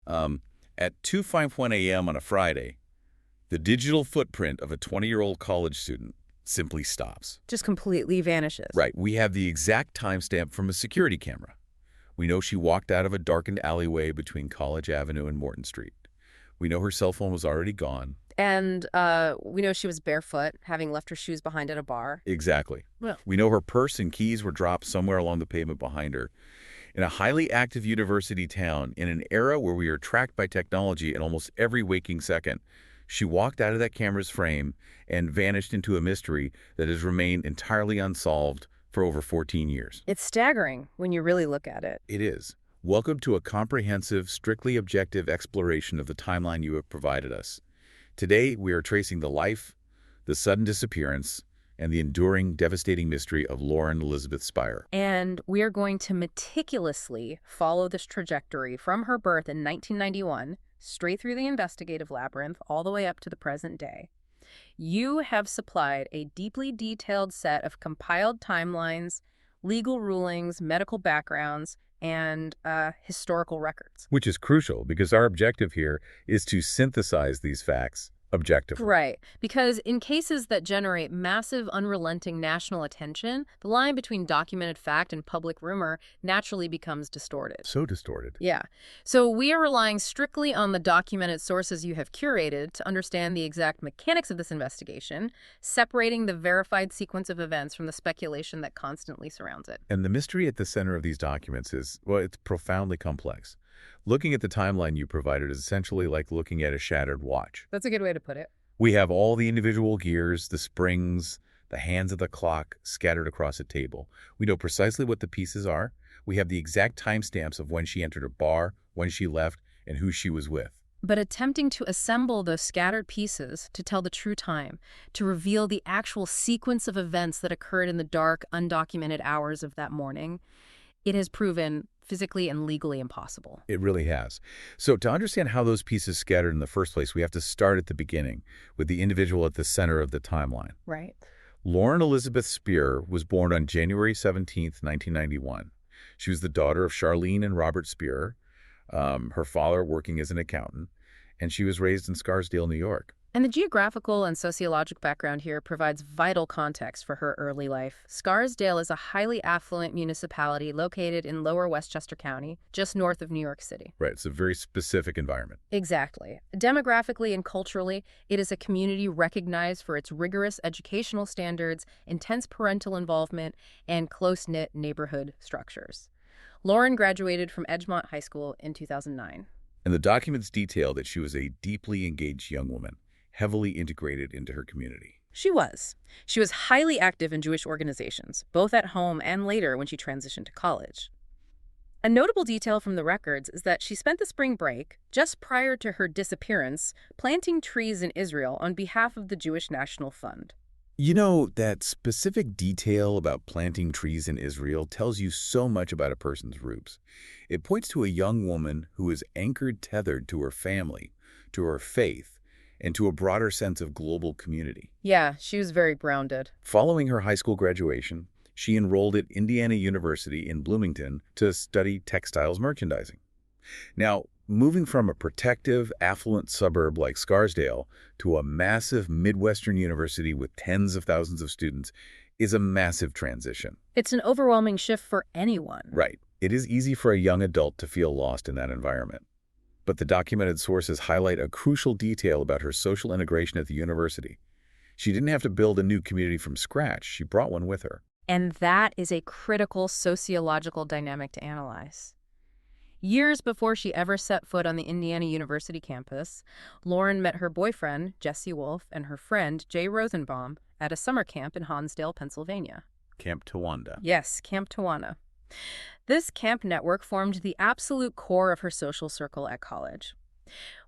At 2:51 a.m. on a Friday, the digital footprint of a 20-year-old college student simply stops. Just completely vanishes. Right. We have the exact timestamp from a security camera. We know she walked out of a darkened alleyway between College Avenue and Morton Street. We know her cell phone was already gone. And we know she was barefoot, having left her shoes behind at a bar. Exactly. Well, We know her purse and keys were dropped somewhere along the pavement behind her. In a highly active university town, in an era where we are tracked by technology in almost every waking second, she walked out of that camera's frame and vanished into a mystery that has remained entirely unsolved for over 14 years. it's staggering when you really look at it. It is. Welcome to a comprehensive, strictly objective exploration of the timeline you have provided us. Today, we are tracing the life, the sudden disappearance, and the enduring, devastating mystery of Lauren Elizabeth Spierer. And we are going to meticulously follow this trajectory from her birth in 1991, straight through the investigative labyrinth, all the way up to the present day. You have supplied a deeply detailed set of compiled timelines, legal rulings, medical backgrounds, and historical records. Which is crucial because our objective here is to synthesize these facts objectively. Right, because in cases that generate massive, unrelenting national attention, the line between documented fact and public rumor naturally becomes distorted. So distorted. Yeah. So we are relying strictly on the documented sources you have curated to understand the exact mechanics of this investigation, separating the verified sequence of events from the speculation that constantly surrounds it. And the mystery at the center of these documents is, well, it's profoundly complex. Looking at the timeline you provided is essentially like looking at a shattered watch. That's a good way to put it. We have all the individual gears, the springs, the hands of the clock scattered across a table. We know precisely what the pieces are. We have the exact timestamps of when she entered a bar, when she left, and who she was with. But attempting to assemble those scattered pieces to tell the true time, to reveal the actual sequence of events that occurred in the dark, undocumented hours of that morning, it has proven physically and legally impossible. It really has. So to understand how those pieces scattered in the first place, we have to start at the beginning, with the individual at the center of the timeline. Right. Lauren Elizabeth Spierer was born on January 17, 1991. She was the daughter of Charlene and Robert Spierer, her father working as an accountant, and she was raised in Scarsdale, New York. And the geographical and sociological background here provides vital context for her early life. Scarsdale is a highly affluent municipality located in lower Westchester County, just north of New York City. Right, it's a very specific environment. Exactly. Demographically and culturally, it is a community recognized for its rigorous educational standards, intense parental involvement, and close-knit neighborhood structures. Lauren graduated from Edgemont High School in 2009. And the documents detail that she was a deeply engaged young woman, heavily integrated into her community. She was. She was highly active in Jewish organizations, both at home and later when she transitioned to college. A notable detail from the records is that she spent the spring break, just prior to her disappearance, planting trees in Israel on behalf of the Jewish National Fund. You know, that specific detail about planting trees in Israel tells you so much about a person's roots. It points to a young woman who is anchored, tethered to her family, to her faith, and to a broader sense of global community. Yeah, she was very grounded. Following her high school graduation, she enrolled at Indiana University in Bloomington to study textiles merchandising. Now, moving from a protective, affluent suburb like Scarsdale to a massive Midwestern university with tens of thousands of students is a massive transition. It's an overwhelming shift for anyone. Right. It is easy for a young adult to feel lost in that environment. But the documented sources highlight a crucial detail about her social integration at the university. She didn't have to build a new community from scratch. She brought one with her. And that is a critical sociological dynamic to analyze. Years before she ever set foot on the Indiana University campus, Lauren met her boyfriend, Jesse Wolf, and her friend, Jay Rosenbaum, at a summer camp in Hansdale, Pennsylvania. Camp Tawanda. Yes, Camp Tawana. This camp network formed the absolute core of her social circle at college.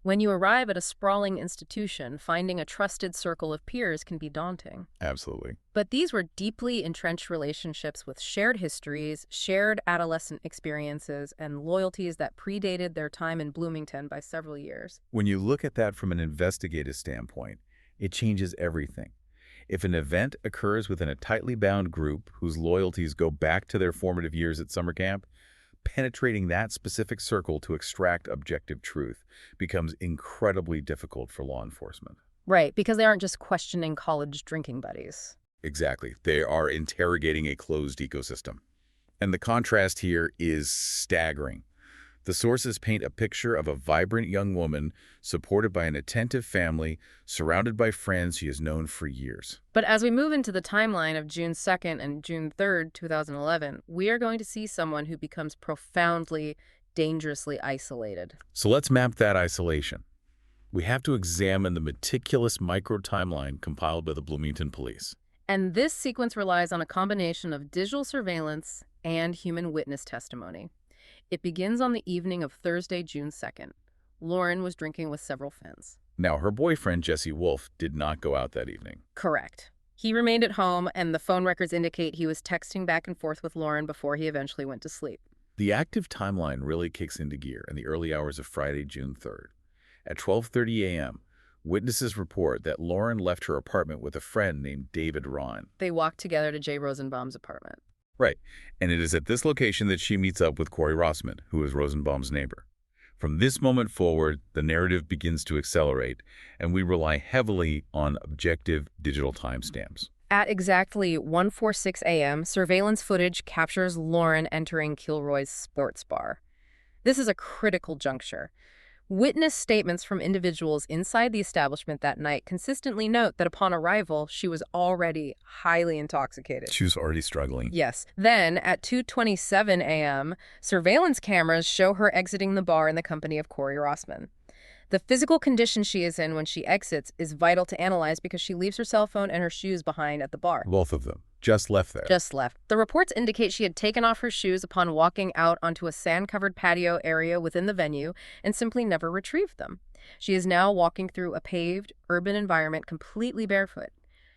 When you arrive at a sprawling institution, finding a trusted circle of peers can be daunting. Absolutely. But these were deeply entrenched relationships with shared histories, shared adolescent experiences, and loyalties that predated their time in Bloomington by several years. When you look at that from an investigative standpoint, it changes everything. If an event occurs within a tightly bound group whose loyalties go back to their formative years at summer camp, penetrating that specific circle to extract objective truth becomes incredibly difficult for law enforcement. Right, because they aren't just questioning college drinking buddies. Exactly. They are interrogating a closed ecosystem. And the contrast here is staggering. The sources paint a picture of a vibrant young woman supported by an attentive family, surrounded by friends she has known for years. But as we move into the timeline of June 2nd and June 3rd, 2011, we are going to see someone who becomes profoundly, dangerously isolated. So let's map that isolation. We have to examine the meticulous micro-timeline compiled by the Bloomington police. And this sequence relies on a combination of digital surveillance and human witness testimony. It begins on the evening of Thursday, June 2nd. Lauren was drinking with several friends. Now, her boyfriend, Jesse Wolfe, did not go out that evening. Correct. He remained at home, and the phone records indicate he was texting back and forth with Lauren before he eventually went to sleep. The active timeline really kicks into gear in the early hours of Friday, June 3rd. At 12:30 a.m., witnesses report that Lauren left her apartment with a friend named David Ron. They walked together to Jay Rosenbaum's apartment. Right, and it is at this location that she meets up with Corey Rossman, who is Rosenbaum's neighbor. From this moment forward, the narrative begins to accelerate, and we rely heavily on objective digital timestamps. At exactly 1:46 a.m., surveillance footage captures Lauren entering Kilroy's sports bar. This is a critical juncture. Witness statements from individuals inside the establishment that night consistently note that upon arrival, she was already highly intoxicated. She was already struggling. Yes. Then, at 2:27 a.m., surveillance cameras show her exiting the bar in the company of Corey Rossman. The physical condition she is in when she exits is vital to analyze because she leaves her cell phone and her shoes behind at the bar. Both of them. Just left there. Just left. The reports indicate she had taken off her shoes upon walking out onto a sand-covered patio area within the venue and simply never retrieved them. She is now walking through a paved, urban environment completely barefoot.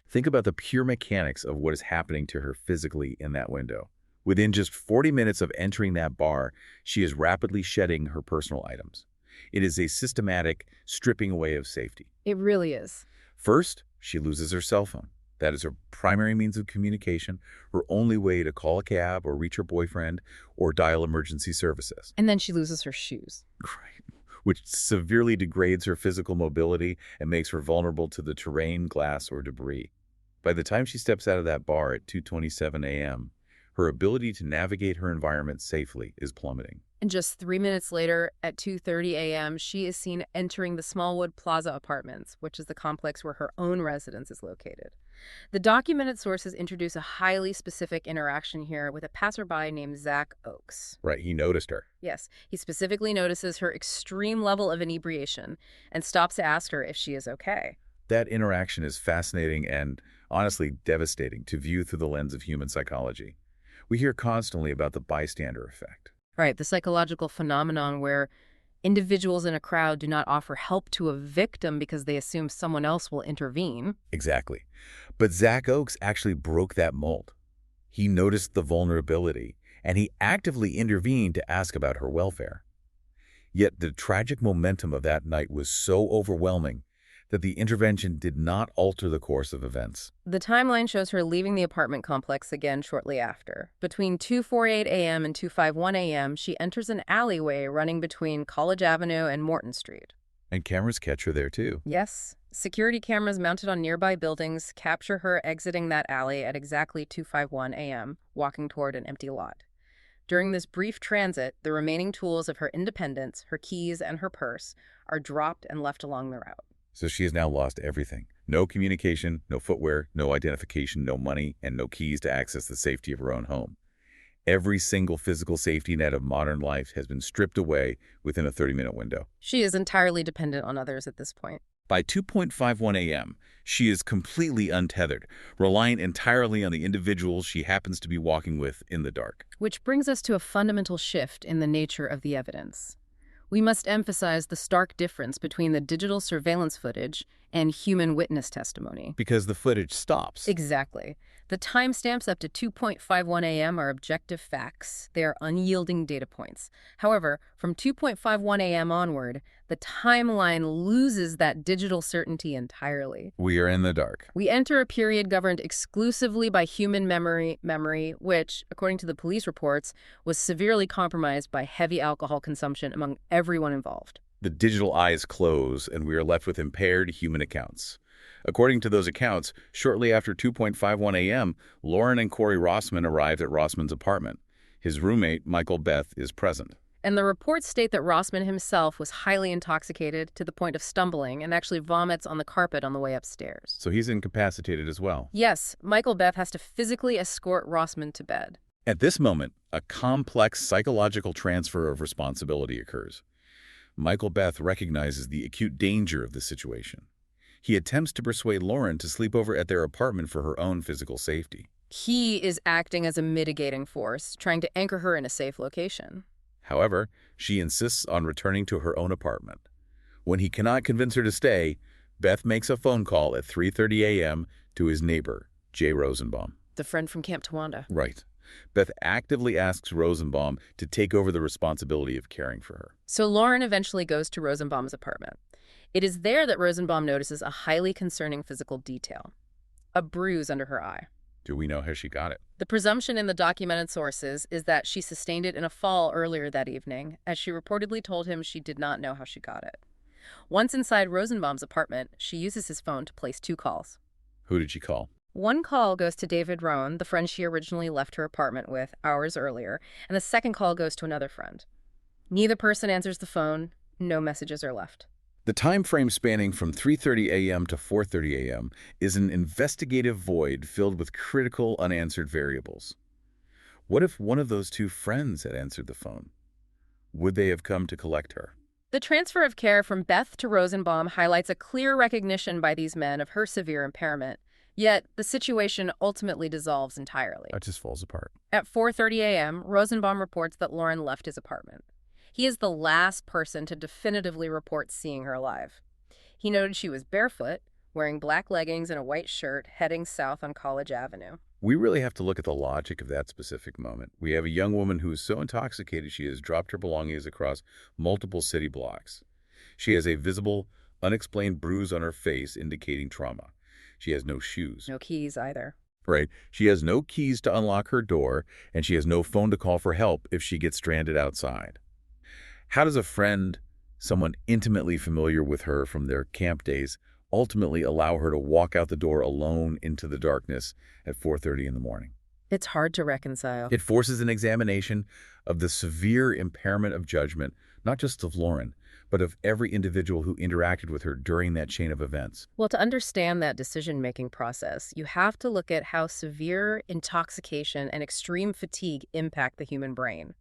Think about the pure mechanics of what is happening to her physically in that window. Within just 40 minutes of entering that bar, she is rapidly shedding her personal items. It is a systematic stripping away of safety. It really is. First, she loses her cell phone. That is her primary means of communication, her only way to call a cab or reach her boyfriend or dial emergency services. And then she loses her shoes. Right. Which severely degrades her physical mobility and makes her vulnerable to the terrain, glass, or debris. By the time she steps out of that bar at 2:27 a.m., her ability to navigate her environment safely is plummeting. And just 3 minutes later, at 2:30 a.m., she is seen entering the Smallwood Plaza Apartments, which is the complex where her own residence is located. The documented sources introduce a highly specific interaction here with a passerby named Zach Oakes. Right, he noticed her. Yes, he specifically notices her extreme level of inebriation and stops to ask her if she is okay. That interaction is fascinating and, honestly, devastating to view through the lens of human psychology. We hear constantly about the bystander effect. Right, the psychological phenomenon where individuals in a crowd do not offer help to a victim because they assume someone else will intervene. Exactly. But Zach Oakes actually broke that mold. He noticed the vulnerability, and he actively intervened to ask about her welfare. Yet the tragic momentum of that night was so overwhelming that the intervention did not alter the course of events. The timeline shows her leaving the apartment complex again shortly after. Between 2:48 a.m. and 2:51 a.m., she enters an alleyway running between College Avenue and Morton Street. And cameras catch her there too. Yes, security cameras mounted on nearby buildings capture her exiting that alley at exactly 2:51 a.m., walking toward an empty lot. During this brief transit, the remaining tools of her independence, her keys and her purse, are dropped and left along the route. So she has now lost everything. No communication, no footwear, no identification, no money, and no keys to access the safety of her own home. Every single physical safety net of modern life has been stripped away within a 30-minute window. She is entirely dependent on others at this point. By 2:51 a.m., she is completely untethered, reliant entirely on the individuals she happens to be walking with in the dark. Which brings us to a fundamental shift in the nature of the evidence. We must emphasize the stark difference between the digital surveillance footage and human witness testimony. Because the footage stops. Exactly. The timestamps up to 2:51 a.m. are objective facts. They are unyielding data points. However, from 2:51 a.m. onward, the timeline loses that digital certainty entirely. We are in the dark. We enter a period governed exclusively by human memory, which, according to the police reports, was severely compromised by heavy alcohol consumption among everyone involved. The digital eyes close, and we are left with impaired human accounts. According to those accounts, shortly after 2:51 a.m., Lauren and Corey Rossman arrived at Rossman's apartment. His roommate, Michael Beth, is present. And the reports state that Rossman himself was highly intoxicated to the point of stumbling and actually vomits on the carpet on the way upstairs. So he's incapacitated as well. Yes, Michael Beth has to physically escort Rossman to bed. At this moment, a complex psychological transfer of responsibility occurs. Michael Beth recognizes the acute danger of the situation. He attempts to persuade Lauren to sleep over at their apartment for her own physical safety. He is acting as a mitigating force, trying to anchor her in a safe location. However, she insists on returning to her own apartment. When he cannot convince her to stay, Beth makes a phone call at 3:30 a.m. to his neighbor, Jay Rosenbaum. The friend from Camp Tawanda. Right. Beth actively asks Rosenbaum to take over the responsibility of caring for her. So Lauren eventually goes to Rosenbaum's apartment. It is there that Rosenbaum notices a highly concerning physical detail: a bruise under her eye. Do we know how she got it? The presumption in the documented sources is that she sustained it in a fall earlier that evening, as she reportedly told him she did not know how she got it. Once inside Rosenbaum's apartment, she uses his phone to place 2 calls. Who did she call? One call goes to David Rohn, the friend she originally left her apartment with hours earlier, and the second call goes to another friend. Neither person answers the phone. No messages are left. The time frame spanning from 3:30 a.m. to 4:30 a.m. is an investigative void filled with critical unanswered variables. What if one of those 2 friends had answered the phone? Would they have come to collect her? The transfer of care from Beth to Rosenbaum highlights a clear recognition by these men of her severe impairment. Yet, the situation ultimately dissolves entirely. It just falls apart. At 4:30 a.m., Rosenbaum reports that Lauren left his apartment. He is the last person to definitively report seeing her alive. He noted she was barefoot, wearing black leggings and a white shirt, heading south on College Avenue. We really have to look at the logic of that specific moment. We have a young woman who is so intoxicated she has dropped her belongings across multiple city blocks. She has a visible, unexplained bruise on her face indicating trauma. She has no shoes. No keys either. Right. She has no keys to unlock her door, and she has no phone to call for help if she gets stranded outside. How does a friend, someone intimately familiar with her from their camp days, ultimately allow her to walk out the door alone into the darkness at 4:30 in the morning? It's hard to reconcile. It forces an examination of the severe impairment of judgment, not just of Lauren, but of every individual who interacted with her during that chain of events. Well, to understand that decision-making process, you have to look at how severe intoxication and extreme fatigue impact the human brain.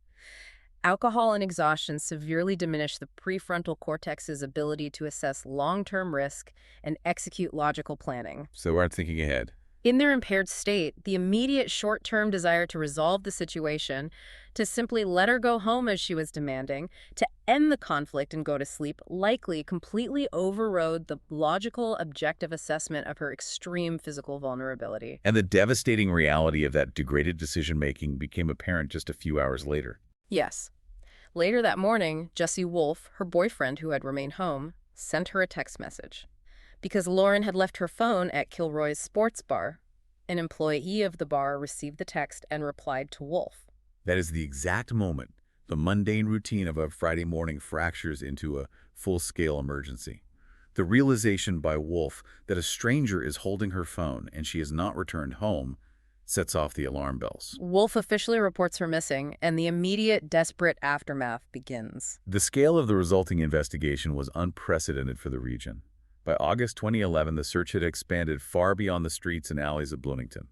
Alcohol and exhaustion severely diminish the prefrontal cortex's ability to assess long-term risk and execute logical planning. So we aren't thinking ahead. In their impaired state, the immediate short-term desire to resolve the situation, to simply let her go home as she was demanding, to end the conflict and go to sleep, likely completely overrode the logical, objective assessment of her extreme physical vulnerability. And the devastating reality of that degraded decision-making became apparent just a few hours later. Yes. Later that morning, Jesse Wolfe, her boyfriend who had remained home, sent her a text message. Because Lauren had left her phone at Kilroy's sports bar, an employee of the bar received the text and replied to Wolfe. That is the exact moment the mundane routine of a Friday morning fractures into a full-scale emergency. The realization by Wolfe that a stranger is holding her phone and she has not returned home sets off the alarm bells. Wolfe officially reports her missing, and the immediate, desperate aftermath begins. The scale of the resulting investigation was unprecedented for the region. By August 2011, the search had expanded far beyond the streets and alleys of Bloomington.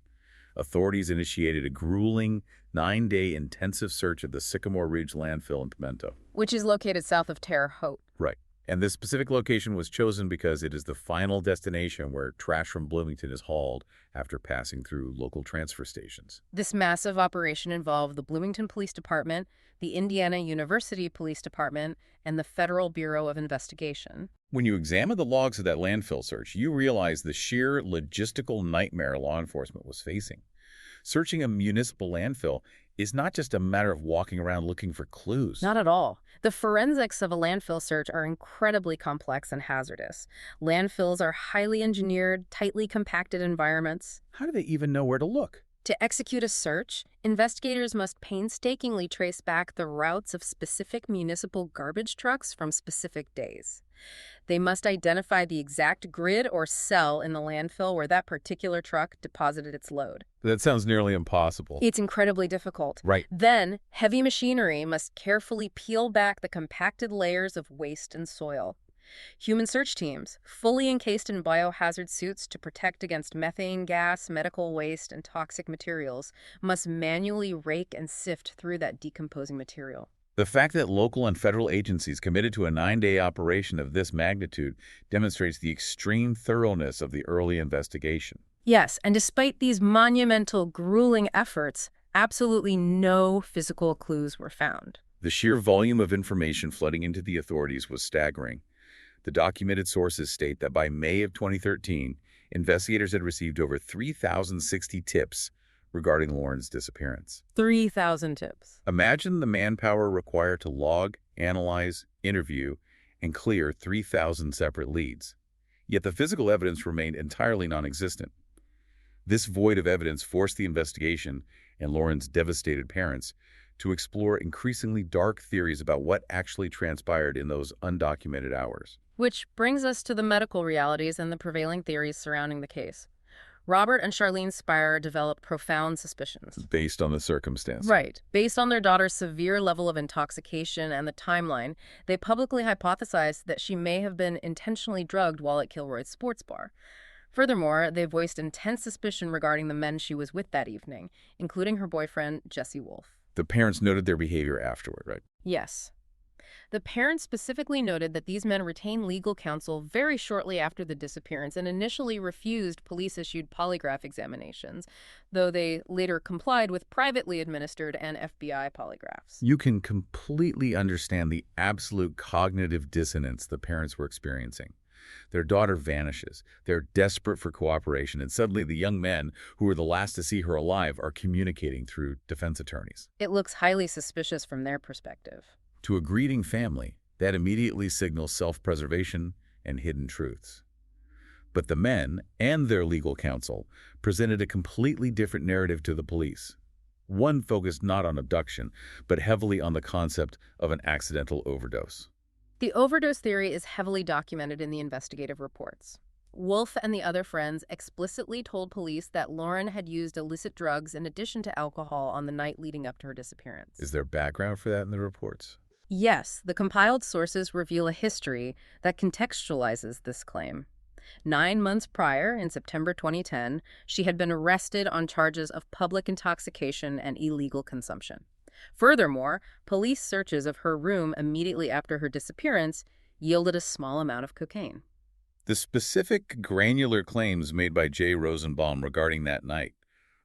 Authorities initiated a grueling 9-day intensive search of the Sycamore Ridge landfill in Pimento, which is located south of Terre Haute. Right. And this specific location was chosen because it is the final destination where trash from Bloomington is hauled after passing through local transfer stations. This massive operation involved the Bloomington Police Department, the Indiana University Police Department, and the Federal Bureau of Investigation. When you examine the logs of that landfill search, you realize the sheer logistical nightmare law enforcement was facing. Searching a municipal landfill is not just a matter of walking around looking for clues. Not at all. The forensics of a landfill search are incredibly complex and hazardous. Landfills are highly engineered, tightly compacted environments. How do they even know where to look? To execute a search, investigators must painstakingly trace back the routes of specific municipal garbage trucks from specific days. They must identify the exact grid or cell in the landfill where that particular truck deposited its load. That sounds nearly impossible. It's incredibly difficult. Right. Then, heavy machinery must carefully peel back the compacted layers of waste and soil. Human search teams, fully encased in biohazard suits to protect against methane gas, medical waste, and toxic materials, must manually rake and sift through that decomposing material. The fact that local and federal agencies committed to a 9-day operation of this magnitude demonstrates the extreme thoroughness of the early investigation. Yes, and despite these monumental, grueling efforts, absolutely no physical clues were found. The sheer volume of information flooding into the authorities was staggering. The documented sources state that by May of 2013, investigators had received over 3,060 tips regarding Lauren's disappearance. 3,000 tips. Imagine the manpower required to log, analyze, interview, and clear 3,000 separate leads. Yet the physical evidence remained entirely non-existent. This void of evidence forced the investigation and Lauren's devastated parents to explore increasingly dark theories about what actually transpired in those undocumented hours. Which brings us to the medical realities and the prevailing theories surrounding the case. Robert and Charlene Spierer developed profound suspicions. Based on the circumstance. Right. Based on their daughter's severe level of intoxication and the timeline, they publicly hypothesized that she may have been intentionally drugged while at Kilroy's sports bar. Furthermore, they voiced intense suspicion regarding the men she was with that evening, including her boyfriend, Jesse Wolfe. The parents noted their behavior afterward, right? Yes. The parents specifically noted that these men retained legal counsel very shortly after the disappearance and initially refused police-issued polygraph examinations, though they later complied with privately administered and FBI polygraphs. You can completely understand the absolute cognitive dissonance the parents were experiencing. Their daughter vanishes. They're desperate for cooperation, and suddenly the young men, who were the last to see her alive, are communicating through defense attorneys. It looks highly suspicious from their perspective. To a grieving family, that immediately signals self-preservation and hidden truths. But the men and their legal counsel presented a completely different narrative to the police. One focused not on abduction, but heavily on the concept of an accidental overdose. The overdose theory is heavily documented in the investigative reports. Wolfe and the other friends explicitly told police that Lauren had used illicit drugs in addition to alcohol on the night leading up to her disappearance. Is there background for that in the reports? Yes, the compiled sources reveal a history that contextualizes this claim. 9 months prior, in September 2010, she had been arrested on charges of public intoxication and illegal consumption. Furthermore, police searches of her room immediately after her disappearance yielded a small amount of cocaine. The specific granular claims made by Jay Rosenbaum regarding that night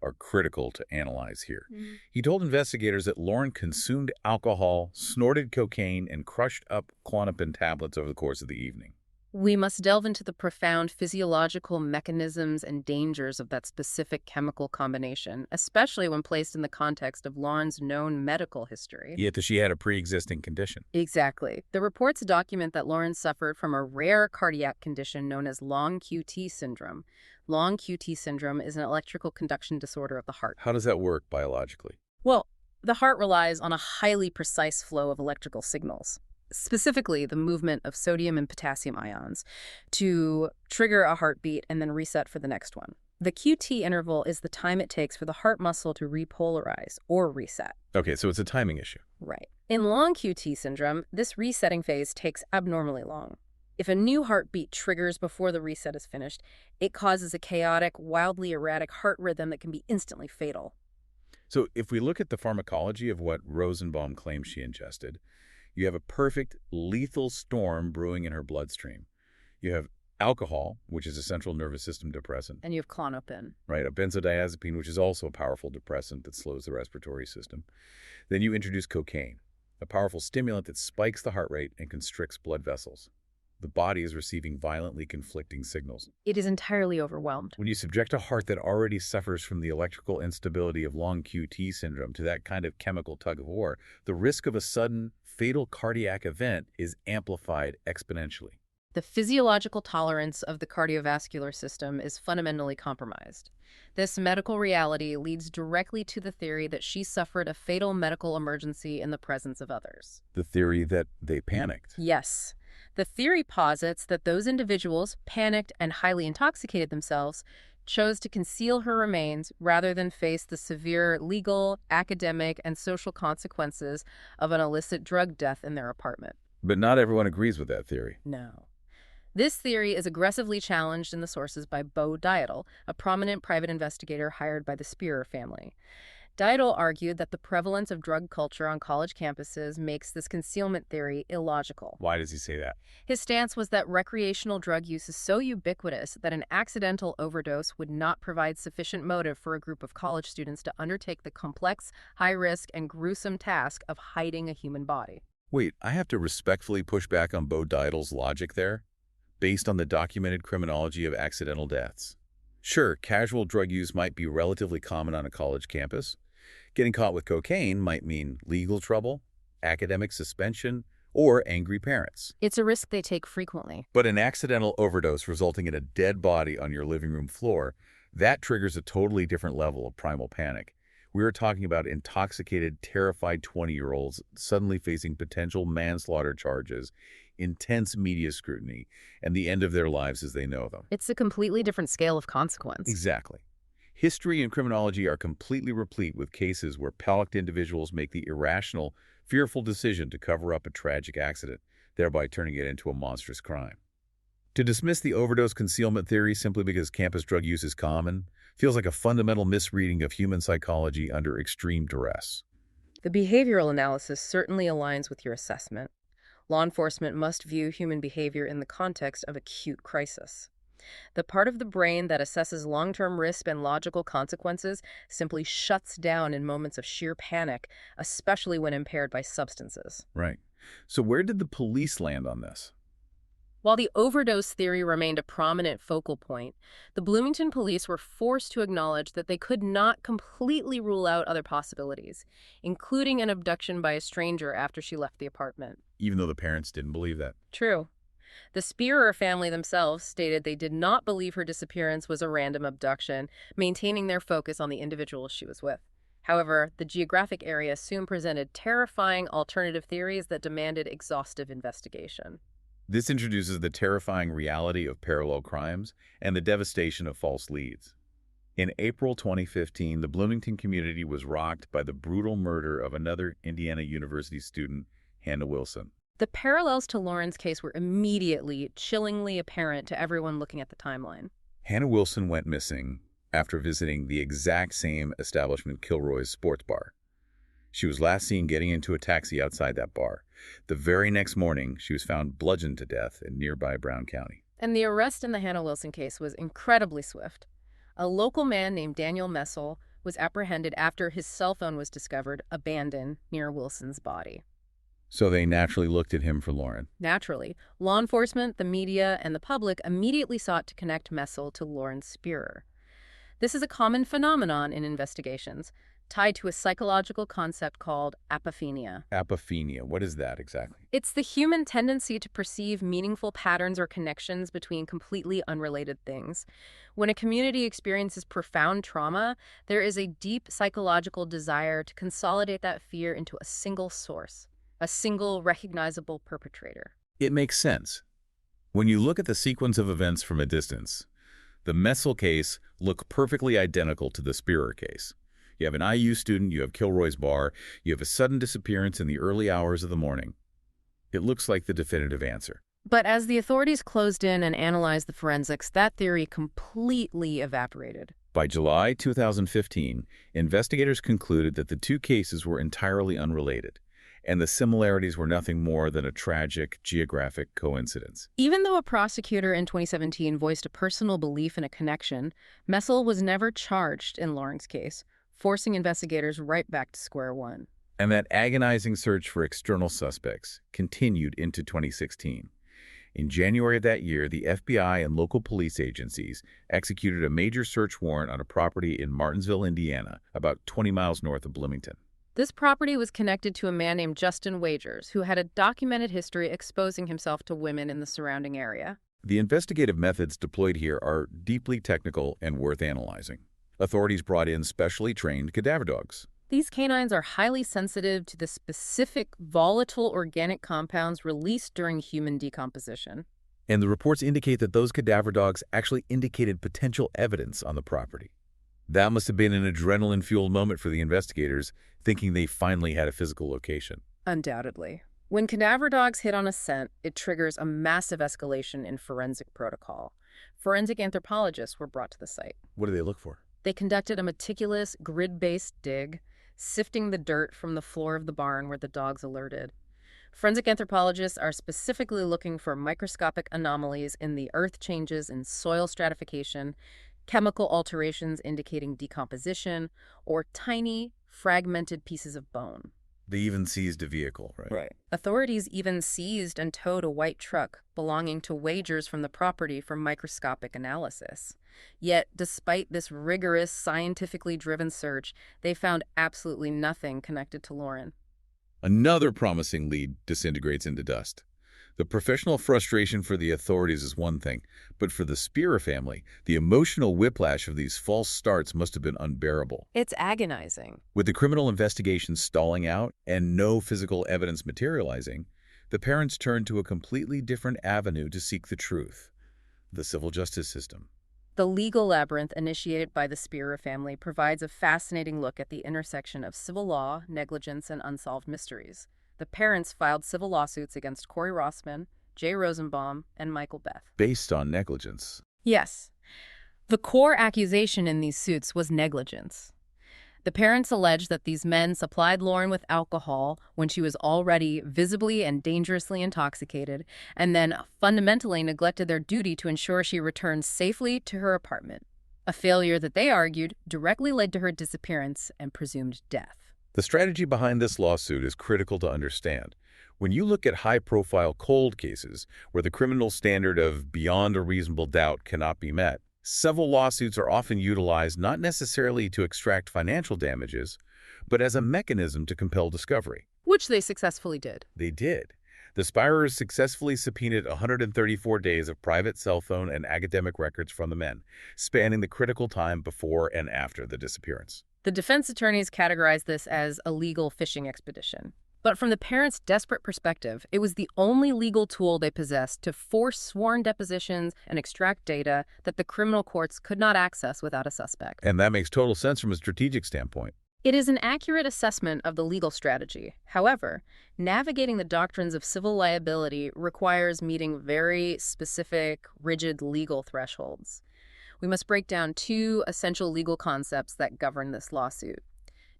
are critical to analyze here. He told investigators that Lauren consumed alcohol, snorted cocaine, and crushed up Klonopin tablets over the course of the evening. We must delve into the profound physiological mechanisms and dangers of that specific chemical combination, especially when placed in the context of Lauren's known medical history. Yet she had a pre-existing condition. Exactly. The reports document that Lauren suffered from a rare cardiac condition known as long QT syndrome. Long QT syndrome is an electrical conduction disorder of the heart. How does that work biologically? Well, the heart relies on a highly precise flow of electrical signals, specifically the movement of sodium and potassium ions, to trigger a heartbeat and then reset for the next one. The QT interval is the time it takes for the heart muscle to repolarize or reset. Okay, so it's a timing issue. Right. In long QT syndrome, this resetting phase takes abnormally long. If a new heartbeat triggers before the reset is finished, it causes a chaotic, wildly erratic heart rhythm that can be instantly fatal. So if we look at the pharmacology of what Rosenbaum claims she ingested, you have a perfect lethal storm brewing in her bloodstream. You have alcohol, which is a central nervous system depressant. And you have Klonopin. Right, a benzodiazepine, which is also a powerful depressant that slows the respiratory system. Then you introduce cocaine, a powerful stimulant that spikes the heart rate and constricts blood vessels. The body is receiving violently conflicting signals. It is entirely overwhelmed. When you subject a heart that already suffers from the electrical instability of long QT syndrome to that kind of chemical tug-of-war, the risk of a sudden, fatal cardiac event is amplified exponentially. The physiological tolerance of the cardiovascular system is fundamentally compromised. This medical reality leads directly to the theory that she suffered a fatal medical emergency in the presence of others. The theory that they panicked. Yes. The theory posits that those individuals, panicked and highly intoxicated themselves, chose to conceal her remains rather than face the severe legal, academic, and social consequences of an illicit drug death in their apartment. But not everyone agrees with that theory. No. This theory is aggressively challenged in the sources by Bo Dietl, a prominent private investigator hired by the Spierer family. Dietl argued that the prevalence of drug culture on college campuses makes this concealment theory illogical. Why does he say that? His stance was that recreational drug use is so ubiquitous that an accidental overdose would not provide sufficient motive for a group of college students to undertake the complex, high-risk, and gruesome task of hiding a human body. Wait, I have to respectfully push back on Bo Dietl's logic there, based on the documented criminology of accidental deaths. Sure, casual drug use might be relatively common on a college campus. Getting caught with cocaine might mean legal trouble, academic suspension, or angry parents. It's a risk they take frequently. But an accidental overdose resulting in a dead body on your living room floor, that triggers a totally different level of primal panic. We are talking about intoxicated, terrified 20-year-olds suddenly facing potential manslaughter charges, intense media scrutiny, and the end of their lives as they know them. It's a completely different scale of consequence. Exactly. History and criminology are completely replete with cases where panicked individuals make the irrational, fearful decision to cover up a tragic accident, thereby turning it into a monstrous crime. To dismiss the overdose concealment theory simply because campus drug use is common feels like a fundamental misreading of human psychology under extreme duress. The behavioral analysis certainly aligns with your assessment. Law enforcement must view human behavior in the context of acute crisis. The part of the brain that assesses long-term risk and logical consequences simply shuts down in moments of sheer panic, especially when impaired by substances. Right. So where did the police land on this? While the overdose theory remained a prominent focal point, the Bloomington police were forced to acknowledge that they could not completely rule out other possibilities, including an abduction by a stranger after she left the apartment. Even though the parents didn't believe that. True. The Spierer family themselves stated they did not believe her disappearance was a random abduction, maintaining their focus on the individual she was with. However, the geographic area soon presented terrifying alternative theories that demanded exhaustive investigation. This introduces the terrifying reality of parallel crimes and the devastation of false leads. In April 2015, the Bloomington community was rocked by the brutal murder of another Indiana University student, Hannah Wilson. The parallels to Lauren's case were immediately, chillingly apparent to everyone looking at the timeline. Hannah Wilson went missing after visiting the exact same establishment, Kilroy's Sports Bar. She was last seen getting into a taxi outside that bar. The very next morning, she was found bludgeoned to death in nearby Brown County. And the arrest in the Hannah Wilson case was incredibly swift. A local man named Daniel Messel was apprehended after his cell phone was discovered abandoned near Wilson's body. So they naturally looked at him for Lauren. Naturally, law enforcement, the media, and the public immediately sought to connect Messel to Lauren Spierer. This is a common phenomenon in investigations, tied to a psychological concept called apophenia. Apophenia, what is that exactly? It's the human tendency to perceive meaningful patterns or connections between completely unrelated things. When a community experiences profound trauma, there is a deep psychological desire to consolidate that fear into a single source, a single recognizable perpetrator. It makes sense. When you look at the sequence of events from a distance, the Messel case looked perfectly identical to the Spierer case. You have an IU student, you have Kilroy's bar, you have a sudden disappearance in the early hours of the morning. It looks like the definitive answer. But as the authorities closed in and analyzed the forensics, that theory completely evaporated. By July 2015, investigators concluded that the two cases were entirely unrelated, and the similarities were nothing more than a tragic geographic coincidence. Even though a prosecutor in 2017 voiced a personal belief in a connection, Messel was never charged in Lauren's case, forcing investigators right back to square one. And that agonizing search for external suspects continued into 2016. In January of that year, the FBI and local police agencies executed a major search warrant on a property in Martinsville, Indiana, about 20 miles north of Bloomington. This property was connected to a man named Justin Wagers, who had a documented history exposing himself to women in the surrounding area. The investigative methods deployed here are deeply technical and worth analyzing. Authorities brought in specially trained cadaver dogs. These canines are highly sensitive to the specific volatile organic compounds released during human decomposition. And the reports indicate that those cadaver dogs actually indicated potential evidence on the property. That must have been an adrenaline-fueled moment for the investigators, thinking they finally had a physical location. Undoubtedly. When cadaver dogs hit on a scent, it triggers a massive escalation in forensic protocol. Forensic anthropologists were brought to the site. What do they look for? They conducted a meticulous, grid-based dig, sifting the dirt from the floor of the barn where the dogs alerted. Forensic anthropologists are specifically looking for microscopic anomalies in the earth changes in soil stratification, chemical alterations indicating decomposition, or tiny, fragmented pieces of bone. They even seized a vehicle, right? Right. Authorities even seized and towed a white truck belonging to Wagers from the property for microscopic analysis. Yet, despite this rigorous, scientifically driven search, they found absolutely nothing connected to Lauren. Another promising lead disintegrates into dust. The professional frustration for the authorities is one thing, but for the Spierer family, the emotional whiplash of these false starts must have been unbearable. It's agonizing. With the criminal investigation stalling out and no physical evidence materializing, the parents turned to a completely different avenue to seek the truth: the civil justice system. The legal labyrinth initiated by the Spierer family provides a fascinating look at the intersection of civil law, negligence, and unsolved mysteries. The parents filed civil lawsuits against Corey Rossman, Jay Rosenbaum, and Michael Beth. Based on negligence. Yes. The core accusation in these suits was negligence. The parents alleged that these men supplied Lauren with alcohol when she was already visibly and dangerously intoxicated, and then fundamentally neglected their duty to ensure she returned safely to her apartment, a failure that they argued directly led to her disappearance and presumed death. The strategy behind this lawsuit is critical to understand. When you look at high-profile cold cases where the criminal standard of beyond a reasonable doubt cannot be met, civil lawsuits are often utilized not necessarily to extract financial damages, but as a mechanism to compel discovery. Which they successfully did. They did. The Spierers successfully subpoenaed 134 days of private cell phone and academic records from the men, spanning the critical time before and after the disappearance. The defense attorneys categorized this as a legal fishing expedition. But from the parents' desperate perspective, it was the only legal tool they possessed to force sworn depositions and extract data that the criminal courts could not access without a suspect. And that makes total sense from a strategic standpoint. It is an accurate assessment of the legal strategy. However, navigating the doctrines of civil liability requires meeting very specific, rigid legal thresholds. We must break down two essential legal concepts that govern this lawsuit: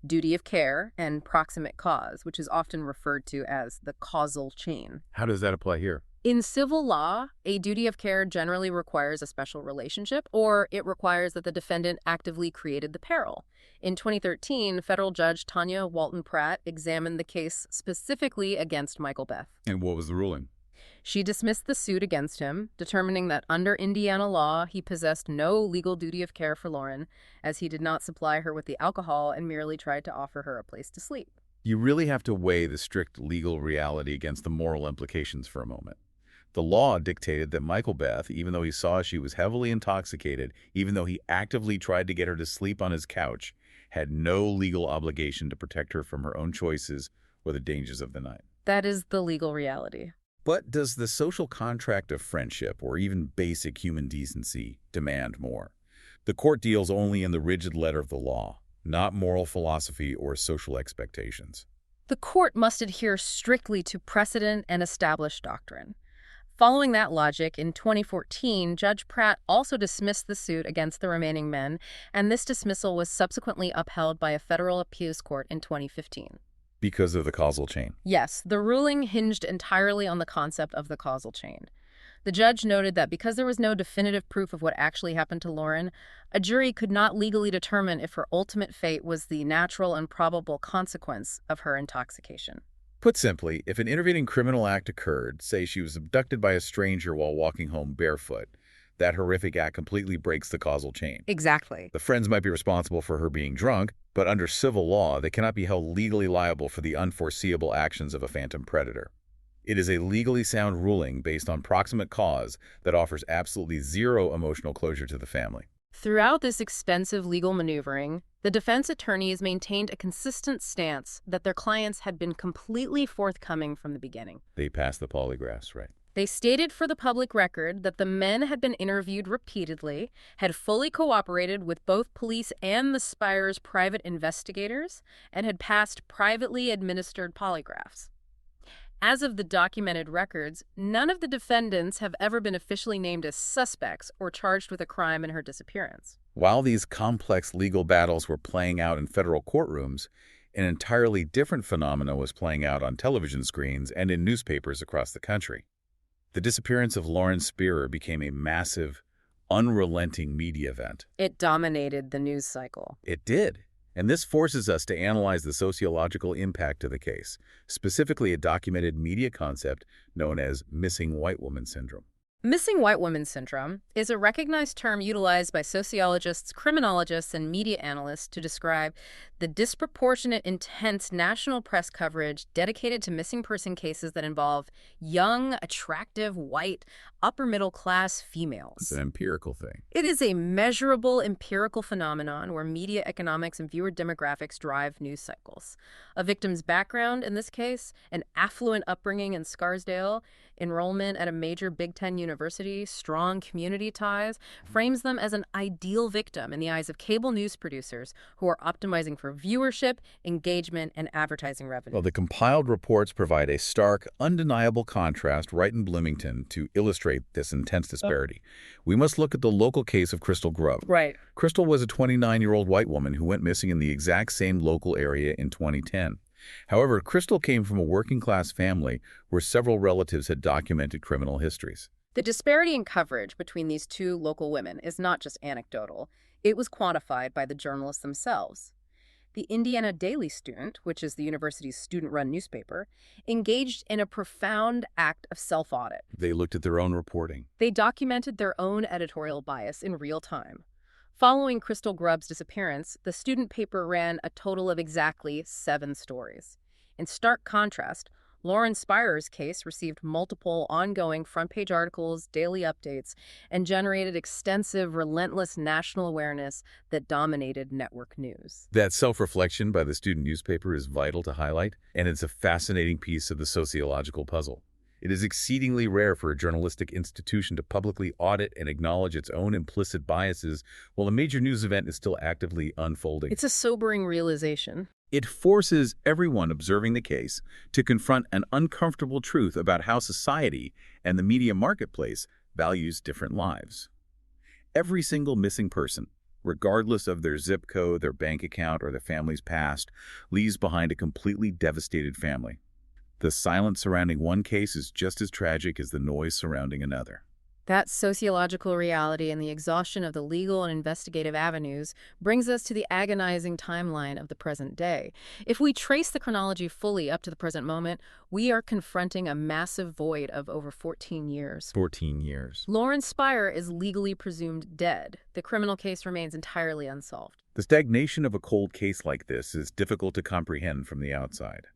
duty of care and proximate cause, which is often referred to as the causal chain. How does that apply here? In civil law, a duty of care generally requires a special relationship, or it requires that the defendant actively created the peril. In 2013, federal judge Tanya Walton Pratt examined the case specifically against Michael Beth. And what was the ruling? She dismissed the suit against him, determining that under Indiana law, he possessed no legal duty of care for Lauren, as he did not supply her with the alcohol and merely tried to offer her a place to sleep. You really have to weigh the strict legal reality against the moral implications for a moment. The law dictated that Michael Beth, even though he saw she was heavily intoxicated, even though he actively tried to get her to sleep on his couch, had no legal obligation to protect her from her own choices or the dangers of the night. That is the legal reality. But does the social contract of friendship or even basic human decency demand more? The court deals only in the rigid letter of the law, not moral philosophy or social expectations. The court must adhere strictly to precedent and established doctrine. Following that logic, in 2014, Judge Pratt also dismissed the suit against the remaining men, and this dismissal was subsequently upheld by a federal appeals court in 2015. Because of the causal chain. Yes, the ruling hinged entirely on the concept of the causal chain. The judge noted that because there was no definitive proof of what actually happened to Lauren, a jury could not legally determine if her ultimate fate was the natural and probable consequence of her intoxication. Put simply, if an intervening criminal act occurred, say she was abducted by a stranger while walking home barefoot, that horrific act completely breaks the causal chain. Exactly. The friends might be responsible for her being drunk, but under civil law, they cannot be held legally liable for the unforeseeable actions of a phantom predator. It is a legally sound ruling based on proximate cause that offers absolutely zero emotional closure to the family. Throughout this expensive legal maneuvering, the defense attorneys maintained a consistent stance that their clients had been completely forthcoming from the beginning. They passed the polygraphs, right? They stated for the public record that the men had been interviewed repeatedly, had fully cooperated with both police and the Spier's private investigators, and had passed privately administered polygraphs. As of the documented records, none of the defendants have ever been officially named as suspects or charged with a crime in her disappearance. While these complex legal battles were playing out in federal courtrooms, an entirely different phenomena was playing out on television screens and in newspapers across the country. The disappearance of Lauren Spierer became a massive, unrelenting media event. It dominated the news cycle. It did. And this forces us to analyze the sociological impact of the case, specifically a documented media concept known as missing white woman syndrome. Missing white woman syndrome is a recognized term utilized by sociologists, criminologists, and media analysts to describe the disproportionate, intense national press coverage dedicated to missing person cases that involve young, attractive, white, upper-middle-class females. It's an empirical thing. It is a measurable empirical phenomenon where media economics and viewer demographics drive news cycles. A victim's background, in this case, an affluent upbringing in Scarsdale, enrollment at a major Big Ten university, strong community ties, frames them as an ideal victim in the eyes of cable news producers who are optimizing for viewership, engagement, and advertising revenue. Well, the compiled reports provide a stark, undeniable contrast right in Bloomington to illustrate this intense disparity. We must look at the local case of Crystal Grubb. Right. Crystal was a 29-year-old white woman who went missing in the exact same local area in 2010. However, Crystal came from a working-class family where several relatives had documented criminal histories. The disparity in coverage between these two local women is not just anecdotal. It was quantified by the journalists themselves. The Indiana Daily Student, which is the university's student-run newspaper, engaged in a profound act of self-audit. They looked at their own reporting. They documented their own editorial bias in real time. Following Crystal Grubb's disappearance, the student paper ran a total of exactly 7 stories. In stark contrast, Lauren Spierer's case received multiple ongoing front-page articles, daily updates, and generated extensive, relentless national awareness that dominated network news. That self-reflection by the student newspaper is vital to highlight, and it's a fascinating piece of the sociological puzzle. It is exceedingly rare for a journalistic institution to publicly audit and acknowledge its own implicit biases while a major news event is still actively unfolding. It's a sobering realization. It forces everyone observing the case to confront an uncomfortable truth about how society and the media marketplace values different lives. Every single missing person, regardless of their zip code, their bank account, or their family's past, leaves behind a completely devastated family. The silence surrounding one case is just as tragic as the noise surrounding another. That sociological reality and the exhaustion of the legal and investigative avenues brings us to the agonizing timeline of the present day. If we trace the chronology fully up to the present moment, we are confronting a massive void of over 14 years. 14 years. Lauren Spierer is legally presumed dead. The criminal case remains entirely unsolved. The stagnation of a cold case like this is difficult to comprehend from the outside.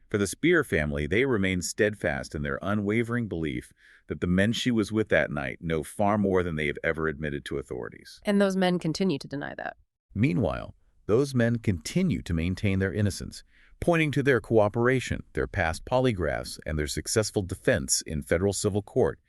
For the Spierer family, they remain steadfast in their unwavering belief that the men she was with that night know far more than they have ever admitted to authorities. And those men continue to deny that. Meanwhile, those men continue to maintain their innocence, pointing to their cooperation, their past polygraphs, and their successful defense in federal civil court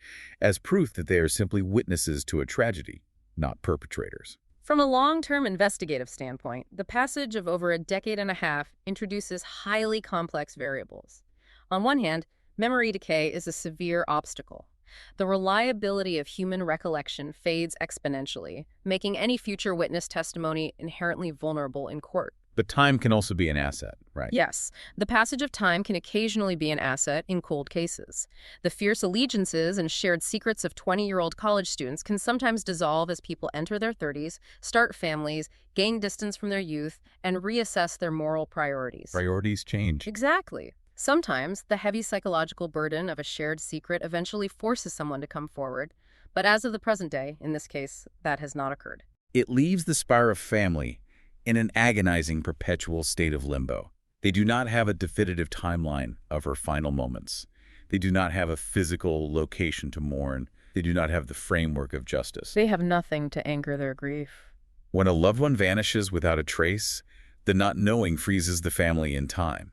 as proof that they are simply witnesses to a tragedy, not perpetrators. From a long-term investigative standpoint, the passage of over a decade and a half introduces highly complex variables. On one hand, memory decay is a severe obstacle. The reliability of human recollection fades exponentially, making any future witness testimony inherently vulnerable in court. But time can also be an asset, right? Yes, the passage of time can occasionally be an asset in cold cases. The fierce allegiances and shared secrets of 20-year-old college students can sometimes dissolve as people enter their 30s, start families, gain distance from their youth, and reassess their moral priorities. Priorities change. Exactly. Sometimes the heavy psychological burden of a shared secret eventually forces someone to come forward, but as of the present day, in this case, that has not occurred. It leaves the Spierer family in an agonizing perpetual state of limbo. They do not have a definitive timeline of her final moments. They do not have a physical location to mourn. They do not have the framework of justice. They have nothing to anchor their grief. When a loved one vanishes without a trace, the not knowing freezes the family in time.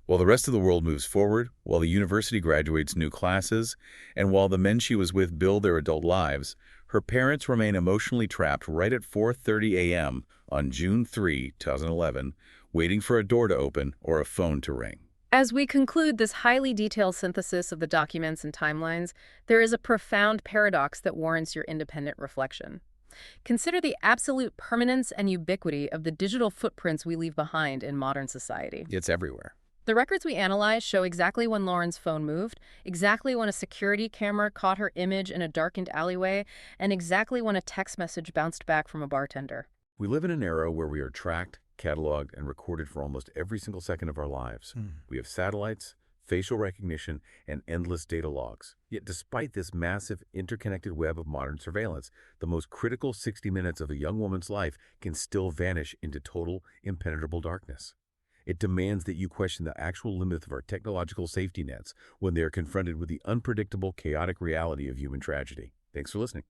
While the rest of the world moves forward, while the university graduates new classes, and while the men she was with build their adult lives, her parents remain emotionally trapped right at 4:30 a.m. on June 3, 2011, waiting for a door to open or a phone to ring. As we conclude this highly detailed synthesis of the documents and timelines, there is a profound paradox that warrants your independent reflection. Consider the absolute permanence and ubiquity of the digital footprints we leave behind in modern society. It's everywhere. The records we analyze show exactly when Lauren's phone moved, exactly when a security camera caught her image in a darkened alleyway, and exactly when a text message bounced back from a bartender. We live in an era where we are tracked, cataloged, and recorded for almost every single second of our lives. We have satellites, facial recognition, and endless data logs. Yet despite this massive interconnected web of modern surveillance, the most critical 60 minutes of a young woman's life can still vanish into total, impenetrable darkness. It demands that you question the actual limits of our technological safety nets when they are confronted with the unpredictable, chaotic reality of human tragedy. Thanks for listening.